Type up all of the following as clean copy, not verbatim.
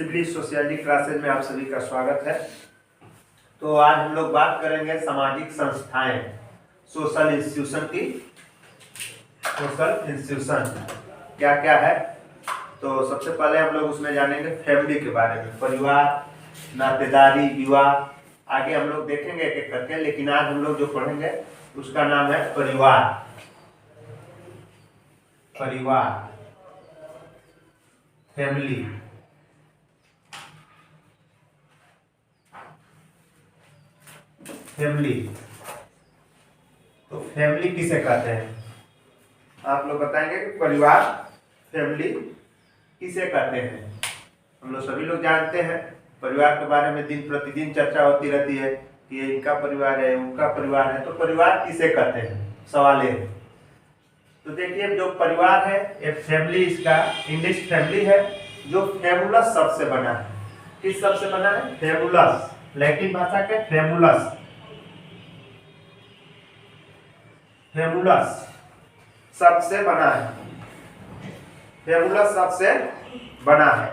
Civil sociology classes में आप सभी का स्वागत है। तो आज हम लोग बात करेंगे सामाजिक संस्थाएं, सोशल इंस्टीट्यूशन की। सोशल इंस्टीट्यूशन क्या क्या है, तो सबसे पहले हम लोग उसमें जानेंगे फैमिली के बारे में, परिवार, नातेदारी, विवाह, आगे हम लोग देखेंगे एक एक करके। लेकिन आज हम लोग जो पढ़ेंगे उसका नाम है परिवार। परिवार, फैमिली। फैमिली, तो फैमिली किसे कहते हैं? आप लोग बताएंगे कि परिवार, फैमिली किसे कहते हैं। हम लोग सभी लोग जानते हैं परिवार के बारे में, दिन प्रतिदिन चर्चा होती रहती है कि ये इनका परिवार है, उनका परिवार है। तो परिवार किसे कहते हैं, सवाल है। तो देखिए, जो परिवार है ये फैमिली, इसका इंग्लिश फैमिली है, जो फैबुलस शब्द से बना है। किस शब्द से बना है? फैबुलस, लैटिन भाषा के फैबुलस। फैबुलस शब्द से बना है। फैबुलस शब्द से बना है।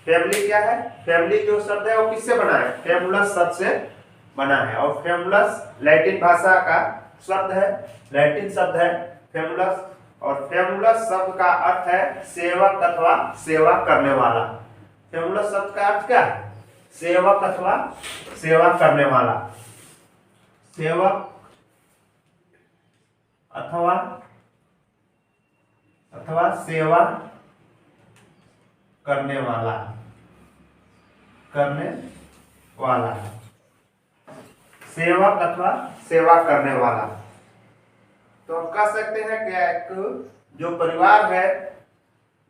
फैमिली क्या है? फैमिली जो शब्द है वो किससे बना है? फैबुलस शब्द से बना है। और फैबुलस लैटिन भाषा का शब्द है, लैटिन शब्द है फैबुलस। और फैबुलस शब्द का अर्थ है सेवक अथवा सेवा करने वाला। फैबुलस शब्द का अर्थ क्या है? सेवक अथवा सेवा करने वाला। सेवक अथवा सेवा करने वाला। सेवक अथवा सेवा करने वाला। तो हम कह सकते हैं कि एक जो परिवार है,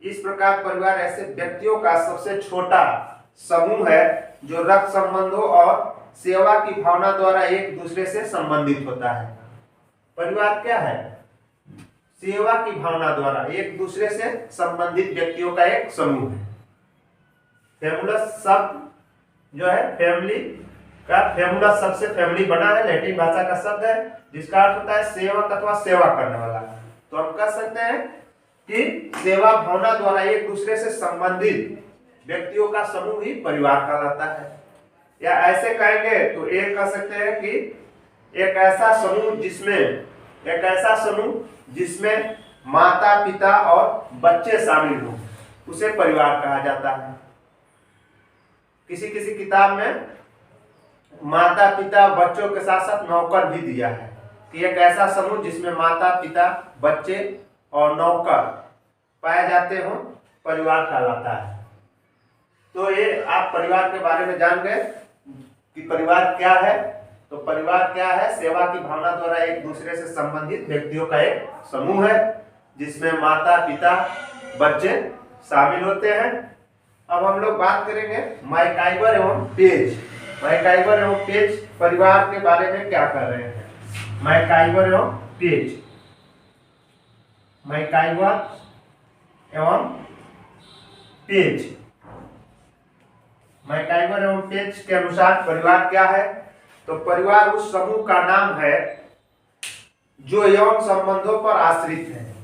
इस प्रकार परिवार ऐसे व्यक्तियों का सबसे छोटा समूह है जो रक्त संबंधों और सेवा की भावना द्वारा एक दूसरे से संबंधित होता है। परिवार क्या है? सेवा की भावना द्वारा एक दूसरे से संबंधित व्यक्तियों का एक समूह है। फैबुलस शब्द जो है फैमिली का, फैबुलस शब्द से फैमिली बना है, लैटिन भाषा का शब्द है जिसका अर्थ होता है सेवक अथवा सेवा करने वाला। तो हम कह सकते हैं कि सेवा भावना द्वारा एक दूसरे से संबंधित व्यक्तियों का समूह ही परिवार कहलाता है। या ऐसे कहेंगे तो एक कह सकते हैं कि एक ऐसा समूह जिसमें माता पिता और बच्चे शामिल हों, उसे परिवार कहा जाता है। किसी किसी किताब में माता पिता बच्चों के साथ साथ नौकर भी दिया है कि एक ऐसा समूह जिसमें माता पिता बच्चे और नौकर पाए जाते हों, परिवार कहलाता है। तो ये आप परिवार के बारे में जान गए कि परिवार क्या है। तो परिवार क्या है? सेवा की भावना द्वारा एक दूसरे से संबंधित व्यक्तियों का एक समूह है जिसमें माता पिता बच्चे शामिल होते हैं। अब हम लोग बात करेंगे मैकआइवर एवं पेज। मैकआइवर एवं पेज परिवार के बारे में क्या कर रहे हैं? मैकआइवर एवं पेज। मैकआइवर एवं पेज। मैकआइवर एवं पेज के अनुसार परिवार क्या है? तो परिवार उस समूह का नाम है जो यौन संबंधों पर आश्रित है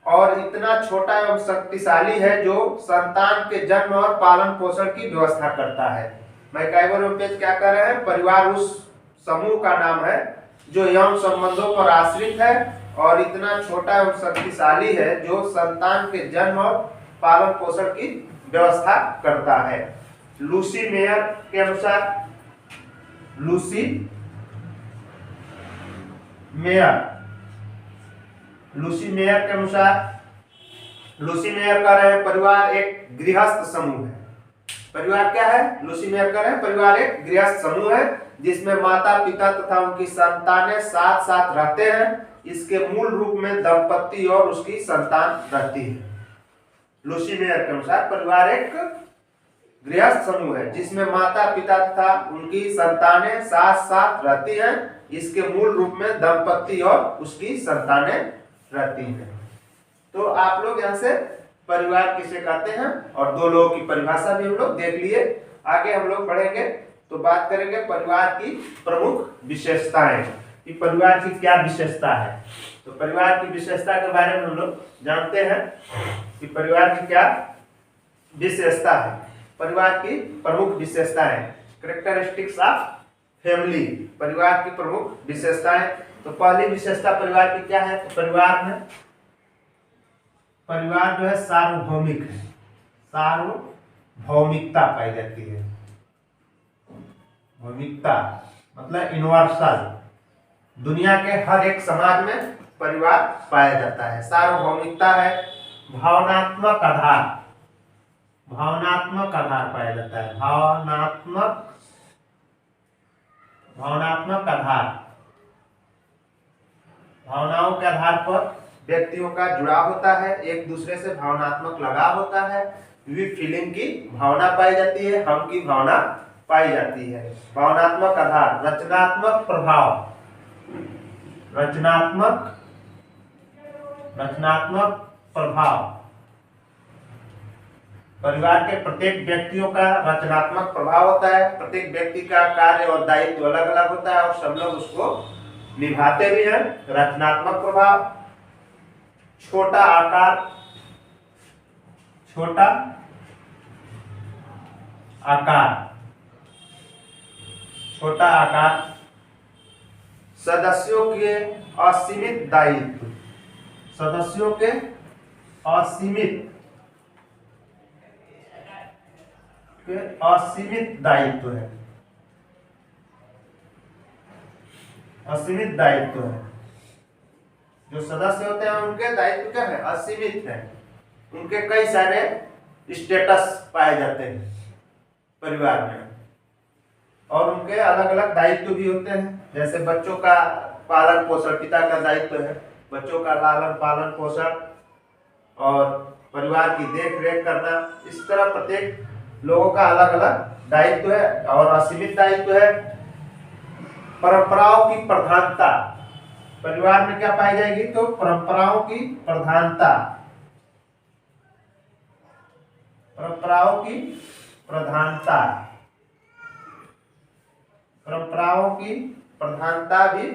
और इतना छोटा एवं शक्तिशाली है जो संतान के जन्म और पालन पोषण की व्यवस्था करता है। मैकआइवर एवं पेज क्या कर रहे हैं? परिवार उस समूह का नाम है जो यौन संबंधों पर आश्रित है और इतना छोटा एवं शक्तिशाली है जो संतान के जन्म और पालन पोषण की व्यवस्था करता है। लूसी मेयर के अनुसार, लूसी मेयर के अनुसार, लूसी मेयर कह रहे हैं परिवार एक गृहस्थ समूह है। परिवार क्या है? लूसी मेयर कह रहे हैं परिवार एक गृहस्थ समूह है जिसमें माता पिता तथा उनकी संतानें साथ साथ रहते हैं। इसके मूल रूप में दंपति और उसकी संतान रहती है। लूसी मेयर के अनुसार परिवार एक गृहस्थ समूह है जिसमें माता पिता तथा उनकी संतानें साथ साथ रहती हैं। इसके मूल रूप में दंपति और उसकी संतानें रहती हैं। तो आप लोग यहाँ से परिवार किसे कहते हैं और दो लोगों की परिभाषा भी हम लोग देख लिए। आगे हम लोग पढ़ेंगे तो बात करेंगे परिवार की प्रमुख विशेषताएं कि परिवार की क्या विशेषता है। तो परिवार की विशेषता के बारे में हम लोग जानते हैं कि परिवार की क्या विशेषता है। परिवार की प्रमुख विशेषताएं, कैरेक्टरिस्टिक्स ऑफ फैमिली, परिवार की प्रमुख विशेषताएं। तो पहली विशेषता परिवार की क्या है? तो परिवार जो है सार्वभौमिक है, सार्वभौमिकता पाई जाती है। भौमिकता मतलब यूनिवर्सल, दुनिया के हर एक समाज में परिवार पाया जाता है। सार्वभौमिकता है। भावनात्मक आधार, भावनात्मक आधार पाया जाता है। भावनात्मक आधार, भावनाओं के आधार पर व्यक्तियों का जुड़ाव होता है, एक दूसरे से भावनात्मक लगाव होता है। वी फीलिंग की भावना पाई जाती है, हम की भावना पाई जाती है। भावनात्मक आधार, रचनात्मक प्रभाव, रचनात्मक प्रभाव, परिवार के प्रत्येक व्यक्तियों का रचनात्मक प्रभाव होता है। प्रत्येक व्यक्ति का कार्य और दायित्व अलग अलग होता है और सब लोग उसको निभाते भी हैं। रचनात्मक प्रभाव, छोटा आकार, छोटा आकार, सदस्यों के असीमित दायित्व, सदस्यों के असीमित दायित्व है, असीमित दायित्व है। जो सदस्य होते हैं उनके दायित्व क्या है? असीमित है। उनके कई सारे स्टेटस पाए जाते हैं परिवार में और उनके अलग अलग दायित्व भी होते हैं। जैसे बच्चों का पालन पोषण, पिता का दायित्व है बच्चों का लालन पालन पोषण और परिवार की देख रेख करना। इस तरह प्रत्येक लोगों का अलग अलग दायित्व है और असीमित दायित्व है। परंपराओं की प्रधानता, परिवार में क्या पाई जाएगी? तो परंपराओं की प्रधानता, परंपराओं की प्रधानता, परंपराओं की प्रधानता भी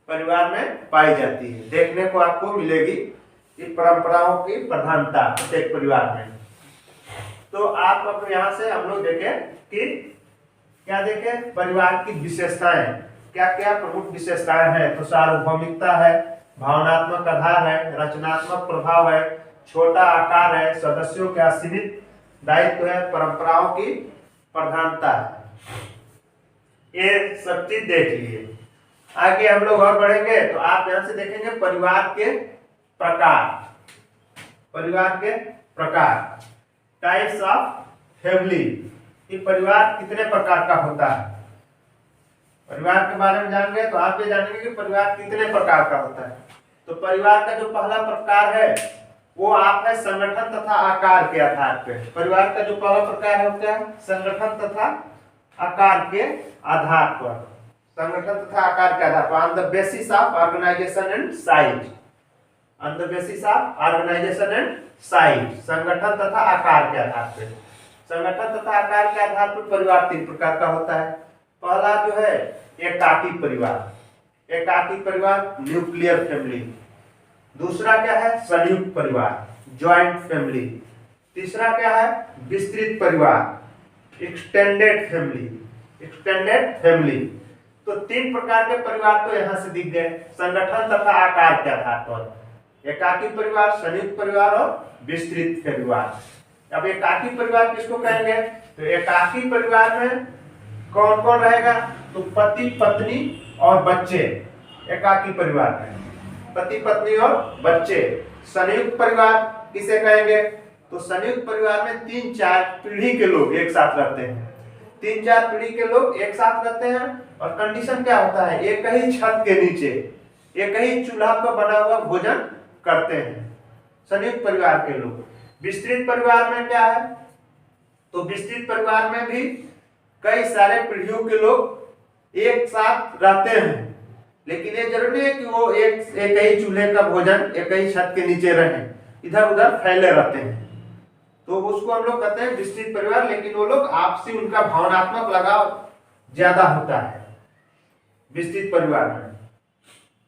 परिवार में पाई जाती है। देखने को आपको मिलेगी कि परंपराओं की प्रधानता प्रत्येक परिवार में। तो आप अब यहाँ से हम लोग देखें कि क्या देखें? परिवार की विशेषताएं, क्या क्या प्रमुख विशेषताएं हैं? तो सार्वभौमिकता है, भावनात्मक आधार है, रचनात्मक प्रभाव है, छोटा आकार है, सदस्यों के असीमित दायित्व है, परंपराओं की प्रधानता है। ये सब चीज देख लिए। आगे हम लोग और बढ़ेंगे तो आप यहां से देखेंगे परिवार के प्रकार, परिवार के प्रकार, टाइप्स ऑफ फैमिली, कि परिवार कितने प्रकार का होता है। परिवार के बारे में जानेंगे तो आप ये जानेंगे कि परिवार कितने प्रकार का होता है। तो परिवार का जो पहला प्रकार है वो आप है संगठन तथा आकार के आधार पे। परिवार का जो पहला प्रकार है वो क्या है? संगठन तथा आकार के आधार पर, संगठन तथा आकार के आधार पर, on the basis of organisation and size, on the basis of organisation and size, संगठन तथा आकार के आधार पे। संगठन तथा आकार के आधार पर परिवार तीन प्रकार का होता है। पहला जो है एकाकी परिवार, एकाकी परिवार न्यूक्लियर फैमिली। दूसरा क्या है? संयुक्त परिवार ज्वाइंट फैमिली। तीसरा क्या है? विस्तृत परिवार एक्सटेंडेड फैमिली, एक्सटेंडेड फैमिली। तो तीन प्रकार के परिवार तो यहाँ से दिख गए संगठन तथा आकार के आधार पर, एकाकी परिवार, संयुक्त परिवार और विस्तृत परिवार। अब एकाकी परिवार किसको कहेंगे? तो एकाकी परिवार में कौन कौन रहेगा? तो पति पत्नी और बच्चे, एकाकी परिवार में पति पत्नी और बच्चे। संयुक्त परिवार किसे कहेंगे? तो संयुक्त परिवार में 3-4 पीढ़ी के लोग एक साथ रहते हैं, 3-4 पीढ़ी के लोग एक साथ रहते हैं और कंडीशन क्या होता है? एक ही छत के नीचे एक ही चूल्हा पर बना हुआ भोजन करते हैं संयुक्त परिवार के लोग। विस्तृत परिवार में क्या है? तो विस्तृत परिवार में भी कई सारे पीढ़ियों के लोग एक साथ रहते हैं, लेकिन ये जरूरी है कि वो एक ही चूल्हे का भोजन एक ही छत के नीचे रहें, इधर उधर फैले रहते हैं। तो उसको हम लोग कहते हैं विस्तृत परिवार, लेकिन वो लोग आपसी उनका भावनात्मक लगाव ज्यादा होता है विस्तृत परिवार में,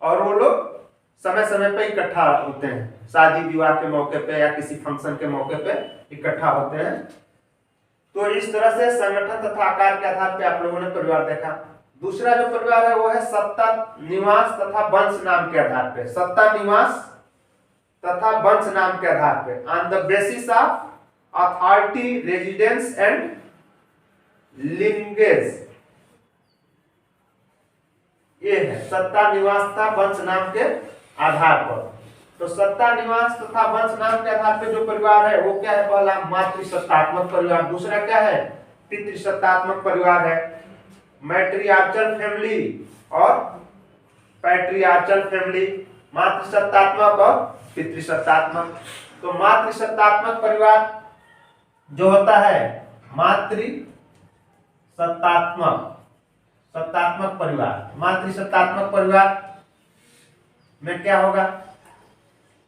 और वो लोग समय समय पे इकट्ठा होते हैं, शादी विवाह के मौके पे या किसी फंक्शन के मौके पे इकट्ठा होते हैं। तो तो इस तरह से संगठन तथा आकार के आधार पर आप लोगों ने परिवार देखा। दूसरा जो परिवार है वो है सत्ता, निवास तथा वंश नाम के आधार पे। सत्ता, निवास तथा वंश नाम के आधार पे, on the basis of authority, residence and lineage. ये है सत्ता, निवास तथा वंश नाम के आधार पर। तो सत्ता, निवास तथा वंश नाम के आधार पे जो परिवार है वो क्या है? पहला मातृसत्तात्मक परिवार। दूसरा क्या है? पितृसत्तात्मक परिवार है। मैट्रियार्चल फैमिली और पैट्रियार्चल फैमिली, मातृसत्तात्मक और पितृसत्तात्मक। तो मातृसत्तात्मक परिवार जो होता है, सत्तात्मक परिवार, मातृसत्तात्मक परिवार में क्या होगा?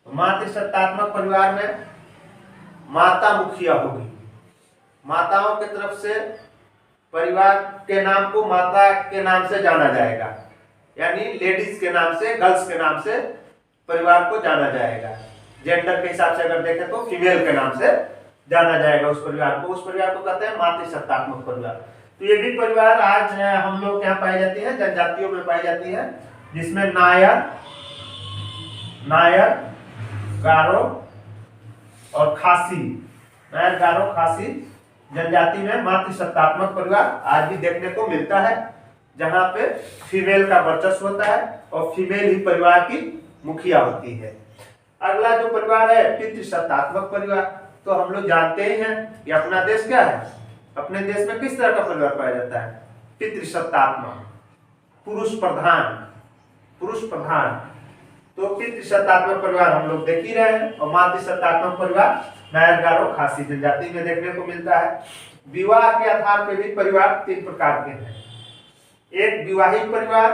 मातृसत्तात्मक परिवार में माता मुखिया होगी। माताओं की तरफ से परिवार के नाम को माता के नाम से जाना जाएगा, यानी लेडीज के नाम से, गर्ल्स के नाम से परिवार को जाना जाएगा। जेंडर के हिसाब से अगर देखें तो फीमेल के नाम से जाना जाएगा उस परिवार को। उस परिवार को कहते हैं मातृसत्तात्मक परिवार। तो ये भी परिवार आज हम लोग यहाँ पाई जाती है, जनजातियों में पाई जाती है, जिसमें नायर, गारो और खासी, नायर, गारो, खासी जनजाति में मातृसत्तात्मक परिवार आज भी देखने को मिलता है, जहां पे फीमेल का वर्चस्व होता है और फीमेल ही परिवार की मुखिया होती है। अगला जो परिवार है पितृसत्तात्मक परिवार। तो हम लोग जानते ही हैं कि अपना देश क्या है, अपने देश में किस तरह का परिवार पाया जाता है? पितृसत्तात्मक, पुरुष प्रधान। तो पितृसत्तात्मक परिवार हम लोग देख ही रहे हैं, और मातृसत्तात्मक परिवार नायर, गारो, खासी जनजाति में देखने को मिलता है। विवाह के आधार पर भी परिवार 3 प्रकार के हैं। एक विवाहित परिवार,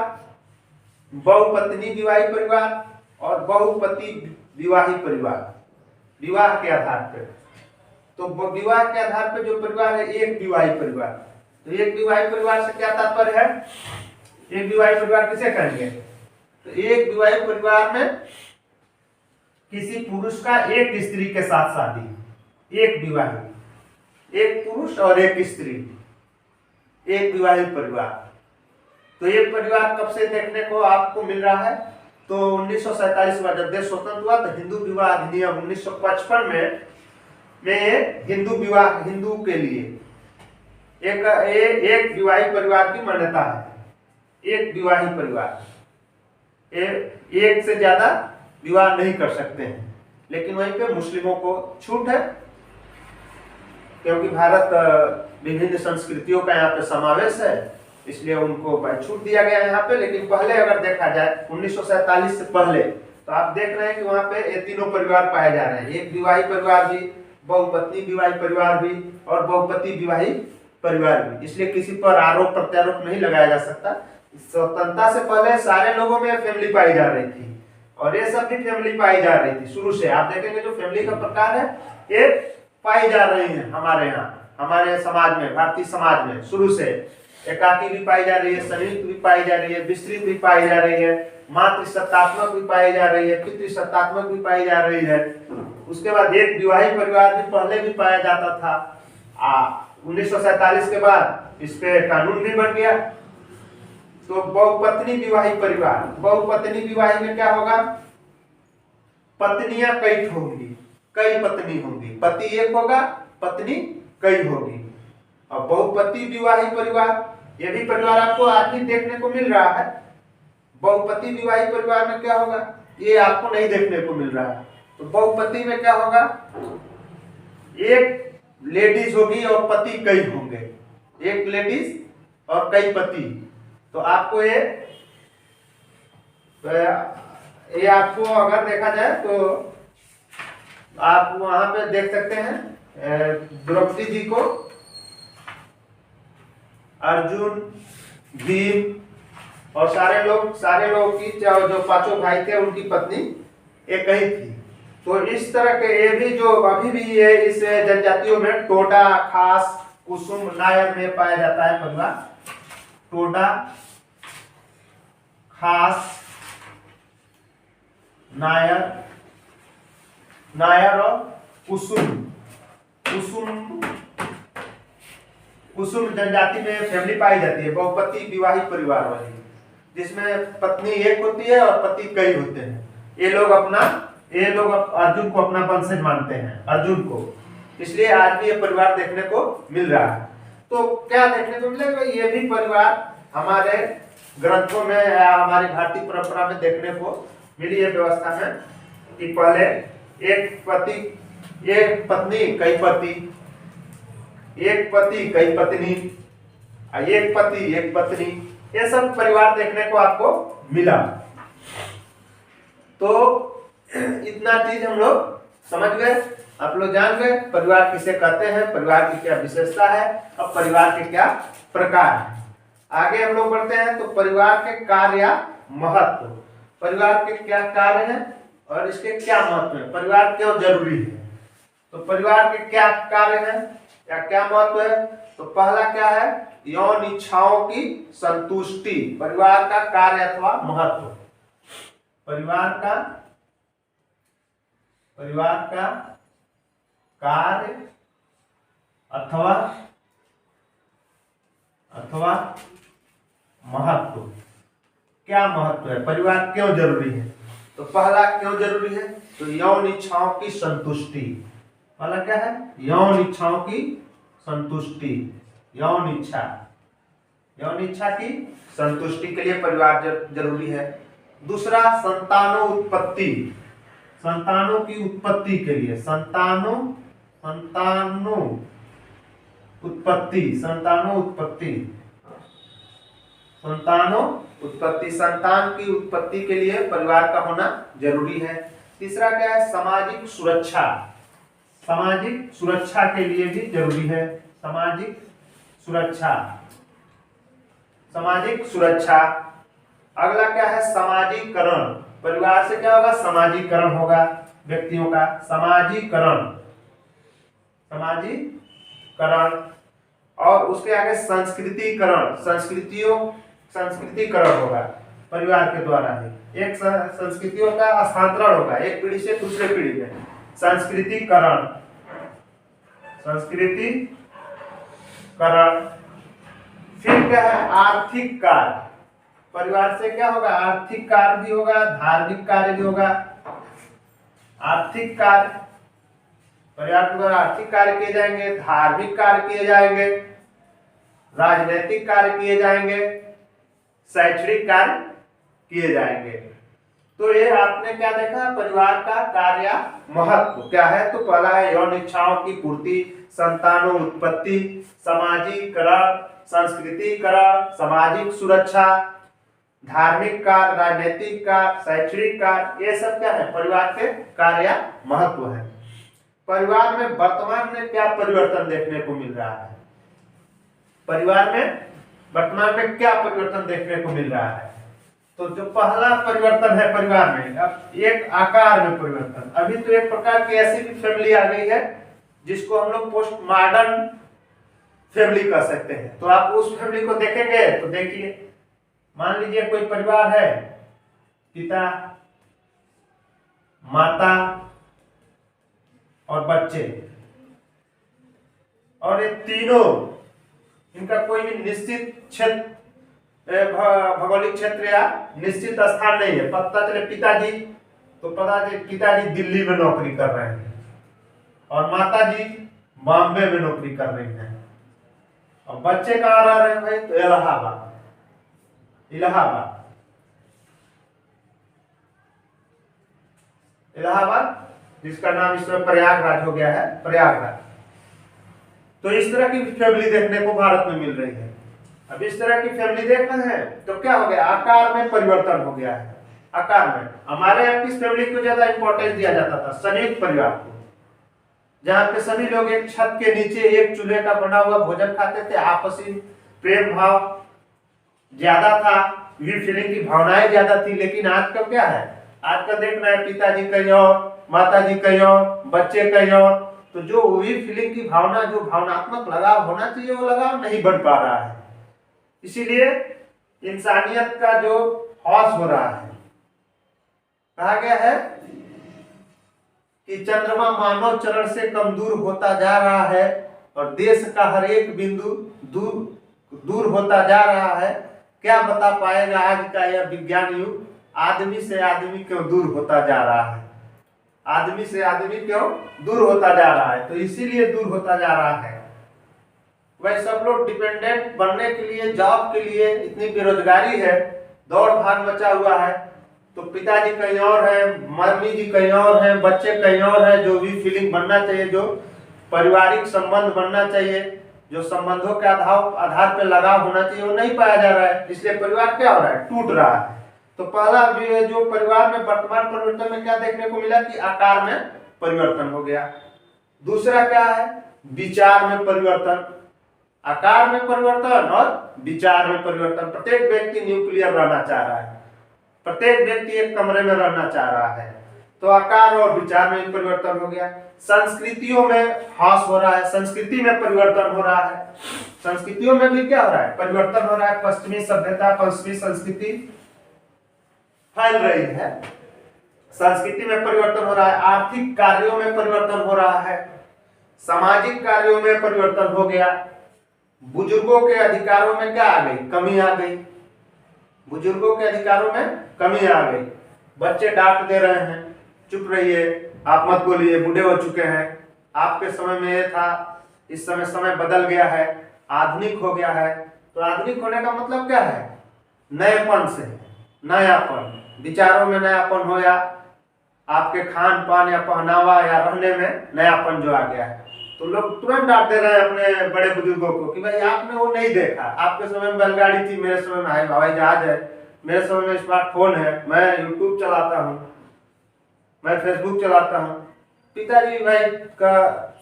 बहुपत्नी विवाहित परिवार और बहुपति विवाहित परिवार। विवाह के आधार पर, तो विवाह के आधार पर जो परिवार है एक विवाहित परिवार। तो एक विवाहित परिवार से क्या तात्पर्य है? एक विवाहित परिवार किसे कहेंगे? तो एक विवाहित परिवार में किसी पुरुष का एक स्त्री के साथ शादी, एक विवाहित, एक पुरुष और एक स्त्री, एक विवाहित परिवार। तो ये परिवार कब से देखने को आपको मिल रहा है? तो 1947 में जब देश स्वतंत्र हुआ तो हिंदू विवाह अधिनियम 1955 में हिंदू विवाह, हिंदू के लिए एक विवाहित परिवार की मान्यता है। एक विवाहित परिवार, एक से ज्यादा विवाह नहीं कर सकते हैं, लेकिन वहीं पे मुस्लिमों को छूट है, क्योंकि भारत विभिन्न संस्कृतियों का यहाँ पे समावेश है, इसलिए उनको छूट दिया गया यहाँ पे। लेकिन पहले अगर देखा जाए 1947 से पहले, तो आप देख रहे हैं कि वहाँ पे ये तीनों परिवार पाए जा रहे हैं, एक विवाहित परिवार भी, बहुपत्नी विवाहित परिवार भी और बहुपति विवाहित परिवार भी। इसलिए किसी पर आरोप प्रत्यारोप नहीं लगाया जा सकता। स्वतंत्रता से पहले सारे लोगों में फैमिली पाई जा रही थी, और ये सब भी फैमिली पाई जा रही थी शुरू से। आप देखेंगे जो फैमिली का प्रकार है ये पाई जा रही है हमारे यहाँ, हमारे समाज में, भारतीय समाज में शुरू से। एकाकी भी पाई जा रही है, संयुक्त भी पाई जा रही है, विस्तृत भी पाई जा रही है, मातृसत्तात्मक भी पाई जा रही है, पितृसत्तात्मक भी पाई जा रही है। उसके बाद एक विवाहित परिवार भी पहले भी पाया जाता था। 1947 के बाद इस पे कानून भी बन गया। तो बहुपत्नी विवाहित परिवार, बहुपत्नी विवाहित में क्या होगा? पत्नियां कई होंगी, कई पत्नी होंगी, पति एक होगा, पत्नी कई होगी। और बहुपति विवाहित परिवार, ये भी परिवार आपको आज भी देखने को मिल रहा है। बहुपति विवाहित परिवार में क्या होगा? ये आपको नहीं देखने को मिल रहा है। तो बहुपति में क्या होगा? एक लेडीज होगी और पति कई होंगे, एक लेडीज और कई पति। तो आपको ये आपको अगर देखा जाए तो आप वहां पे देख सकते हैं द्रौपदी जी को अर्जुन, भीम और सारे लोग की जो 5 भाई थे उनकी पत्नी एक ही थी। तो इस तरह के ये भी जो अभी भी ये इस जनजातियों में टोडा, खास, कुसुम, नायर में पाया जाता है परिवार। टोडा, खास, नायर और कुसुम कुसुम जनजाति में फैमिली पाई जाती है, बहुपति विवाहित परिवार वाली, जिसमें पत्नी एक होती है और पति कई होते हैं। ये लोग अर्जुन को अपना वंशज मानते हैं, अर्जुन को, इसलिए आज भी ये परिवार देखने को मिल रहा है। तो क्या देखने को मिलेगा, ये भी परिवार हमारे ग्रंथों में या हमारी भारतीय परंपरा में देखने को मिली है व्यवस्था में कि पहले एक पत्नी कई पति, एक पति कई पत्नी, एक पति एक पत्नी, ये सब परिवार देखने को आपको मिला। तो इतना चीज हम लोग समझ गए, आप लोग जान गए परिवार किसे कहते हैं, परिवार की क्या विशेषता है और परिवार के क्या प्रकार है। आगे हम लोग बढ़ते हैं। तो परिवार के कार्य या महत्व, परिवार के क्या कार्य हैं और इसके क्या महत्व है, परिवार क्यों जरूरी है। तो परिवार के क्या कार्य हैं या क्या महत्व है। तो पहला क्या है, यौन इच्छाओं की संतुष्टि, परिवार का कार्य अथवा महत्व। परिवार का कार्य अथवा महत्व, क्या महत्व है, परिवार क्यों जरूरी है। तो पहला क्यों जरूरी है, तो यौन इच्छाओं की संतुष्टि। पहला क्या है, यौन इच्छाओं की संतुष्टि, यौन इच्छा की संतुष्टि के लिए परिवार जरूरी है। दूसरा संतानोत्पत्ति, संतानों की उत्पत्ति के लिए, संतान की उत्पत्ति के लिए परिवार का होना जरूरी है। तीसरा क्या है, सामाजिक सुरक्षा के लिए भी जरूरी है, सामाजिक सुरक्षा। अगला क्या है, समाजीकरण, परिवार से क्या होगा, समाजीकरण होगा व्यक्तियों का, समाजीकरण। और उसके आगे संस्कृतिकरण, संस्कृतिकरण होगा परिवार के द्वारा ही, एक संस्कृतियों का हस्तांतरण होगा एक पीढ़ी से दूसरे पीढ़ी में, संस्कृतिकरण। फिर क्या है, आर्थिक कार्य, परिवार से क्या होगा, आर्थिक कार्य भी होगा, धार्मिक कार्य भी होगा। आर्थिक कार्य, परिवार के द्वारा आर्थिक कार्य किए जाएंगे, धार्मिक कार्य किए जाएंगे, राजनीतिक कार्य किए जाएंगे, शैक्षणिक कार्य किए जाएंगे। तो ये आपने क्या देखा, परिवार का कार्य महत्व क्या है। तो पहला है यौन इच्छाओं की पूर्ति, संतानों उत्पत्ति, सामाजिकरण, संस्कृतिकरण, सामाजिक सुरक्षा, धार्मिक कार्य, राजनीतिक कार्य, शैक्षणिक कार्य, ये सब क्या है, परिवार के कार्य महत्व है। परिवार में वर्तमान में क्या परिवर्तन देखने को मिल रहा है, परिवार में वर्तमान में क्या परिवर्तन देखने को मिल रहा है। तो जो पहला परिवर्तन है परिवार में, अब एक आकार में परिवर्तन। अभी तो एक प्रकार की ऐसी भी फैमिली आ गई है जिसको हम लोग पोस्ट मॉडर्न फैमिली कह सकते हैं। तो आप उस फैमिली को देखेंगे तो देखिए, मान लीजिए कोई परिवार है, पिता, माता और बच्चे, और ये तीनों, इनका कोई भी निश्चित क्षेत्र, भौगोलिक क्षेत्र या निश्चित स्थान नहीं है। पता चले पिताजी, तो पता चले पिताजी दिल्ली में नौकरी कर रहे हैं और माताजी बॉम्बे में नौकरी कर रही हैं, और बच्चे कहाँ रह रहे हैं भाई, तो इलाहाबाद, जिसका नाम इस समय प्रयागराज हो गया है, प्रयागराज। तो इस तरह की फैमिली देखने को भारत में मिल रही है। अब इस तरह की फैमिली देख रहे हैं तो क्या हो गया, आकार में परिवर्तन हो गया है। आकार में हमारे यहाँ किस फैमिली को ज्यादा इंपॉर्टेंस दिया जाता था, संयुक्त परिवार को, जहाँ पे सभी लोग एक छत के नीचे एक चूल्हे का बना हुआ भोजन खाते थे, आपसी प्रेम भाव ज्यादा था, वी फीलिंग की भावनाएं ज्यादा थी। लेकिन आजकल क्या है, आजकल देखना है पिताजी कहीं और, माताजी कहीं और, बच्चे कहीं और। तो जो वी फीलिंग की भावना, जो भावनात्मक लगाव होना चाहिए, वो लगाव नहीं बन पा रहा है। इसीलिए इंसानियत का जो ह्रास हो रहा है, कहा गया है कि चंद्रमा मानव चरण से कम दूर होता जा रहा है और देश का हर एक बिंदु दूर दूर होता जा रहा है। क्या बता पाएगा आज का यह विज्ञान युग आदमी से आदमी क्यों दूर होता जा रहा है? आदमी से आदमी क्यों दूर होता जा रहा है? तो इसीलिए दूर होता जा रहा है। वह सब लोग डिपेंडेंट बनने के लिए, जॉब के लिए, इतनी बेरोजगारी है, दौड़ भाग मचा हुआ है। तो पिताजी कहीं और है, मम्मी जी कहीं और है, बच्चे कहीं और है। जो भी फीलिंग बनना चाहिए, जो पारिवारिक संबंध बनना चाहिए, जो संबंधों के आधार पर लगाव होना चाहिए, वो नहीं पाया जा रहा है। इसलिए परिवार क्या हो रहा है? टूट रहा है। तो पहला जो परिवार में वर्तमान परिवर्तन में क्या देखने को मिला कि आकार में परिवर्तन हो गया। दूसरा क्या है? विचार में परिवर्तन। आकार में परिवर्तन और विचार में परिवर्तन। प्रत्येक व्यक्ति न्यूक्लियर रहना चाह रहा है, प्रत्येक व्यक्ति एक कमरे में रहना चाह रहा है। तो आकार और विचार में परिवर्तन हो गया। संस्कृतियों में ह्रास हो रहा है, संस्कृति में परिवर्तन हो रहा है। संस्कृतियों में भी क्या हो रहा है? परिवर्तन हो रहा है। पश्चिमी सभ्यता, पश्चिमी संस्कृति फैल रही है। संस्कृति में परिवर्तन हो रहा है। आर्थिक कार्यों में परिवर्तन हो रहा है। सामाजिक कार्यों में परिवर्तन हो गया। बुजुर्गों के अधिकारों में क्या आ गई? कमी आ गई। बुजुर्गों के अधिकारों में कमी आ गई। बच्चे डांट दे रहे हैं, चुप रहिए, आप मत बोलिए, बूढ़े हो चुके हैं, आपके समय में ये था, इस समय समय बदल गया है, आधुनिक हो गया है। तो आधुनिक होने का मतलब क्या है? नएपन से, नयापन, विचारों में नयापन हो, या आपके खान पान या पहनावा या रहने में नयापन जो आ गया है। तो लोग तुरंत डांट दे रहे हैं अपने बड़े बुजुर्गों को कि भाई आपने वो नहीं देखा, आपके समय में बैलगाड़ी थी, मेरे समय में हवाई जहाज है, मेरे समय में स्मार्टफोन है, मैं यूट्यूब चलाता हूँ, मैं फेसबुक चलाता हूँ। पिताजी भाई का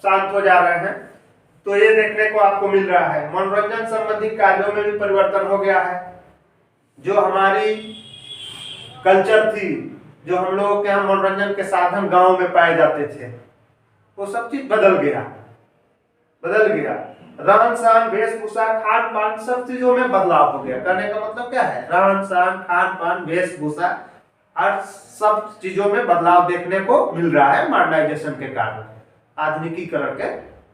शांत हो जा रहे हैं। तो ये देखने को आपको मिल रहा है। मनोरंजन संबंधी कार्यों में भी परिवर्तन हो गया है। जो हमारी कल्चर थी, जो हम लोगों के यहाँ मनोरंजन के साधन गांव में पाए जाते थे, वो सब चीज बदल गया, बदल गया। रहन सहन, वेशभूषा, खान पान, सब चीजों में बदलाव हो गया। करने का मतलब क्या है? रहन सहन, खान पान, वेशभूषा, हर सब चीजों में बदलाव देखने को मिल रहा है मॉडर्नाइजेशन के कारण, आधुनिकीकरण के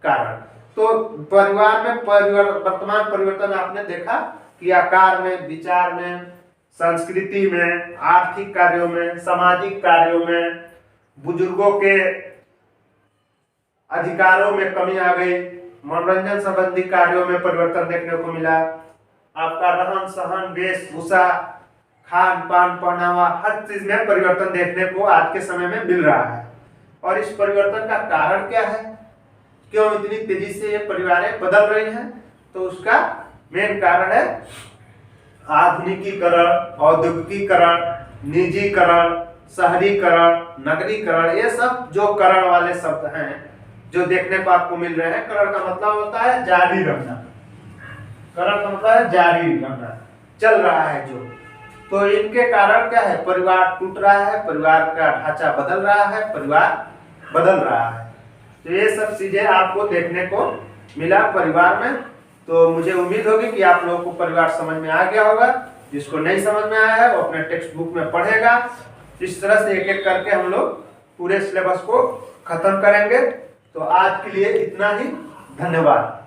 कारण। तो परिवार में वर्तमान परिवर्तन आपने देखा कि आकार में, विचार में, संस्कृति में, आर्थिक कार्यों में, सामाजिक कार्यों में, बुजुर्गों के अधिकारों में कमी आ गई, मनोरंजन संबंधी कार्यों में परिवर्तन देखने को मिला। आपका रहन सहन, वेशभूषा, खान पान, पहनावा, हर चीज में परिवर्तन देखने को आज के समय में मिल रहा है। और इस परिवर्तन का कारण क्या है? क्यों इतनी तेजी से ये परिवारें बदल रही हैं? तो उसका मेन कारण है आधुनिकीकरण, औद्योगिकीकरण, निजीकरण, शहरीकरण, नगरीकरण। ये सब जो करण वाले शब्द हैं जो देखने को आपको मिल रहे हैं। करण का मतलब होता है जारी रखना, करण का मतलब है जारी रखना, चल रहा है जो। तो इनके कारण क्या है? परिवार टूट रहा है, परिवार का ढांचा बदल रहा है, परिवार बदल रहा है। तो ये सब चीजें आपको देखने को मिला परिवार में। तो मुझे उम्मीद होगी कि आप लोगों को परिवार समझ में आ गया होगा। जिसको नहीं समझ में आया है वो अपने टेक्स्ट बुक में पढ़ेगा। इस तरह से एक एक करके हम लोग पूरे सिलेबस को खत्म करेंगे। तो आज के लिए इतना ही, धन्यवाद।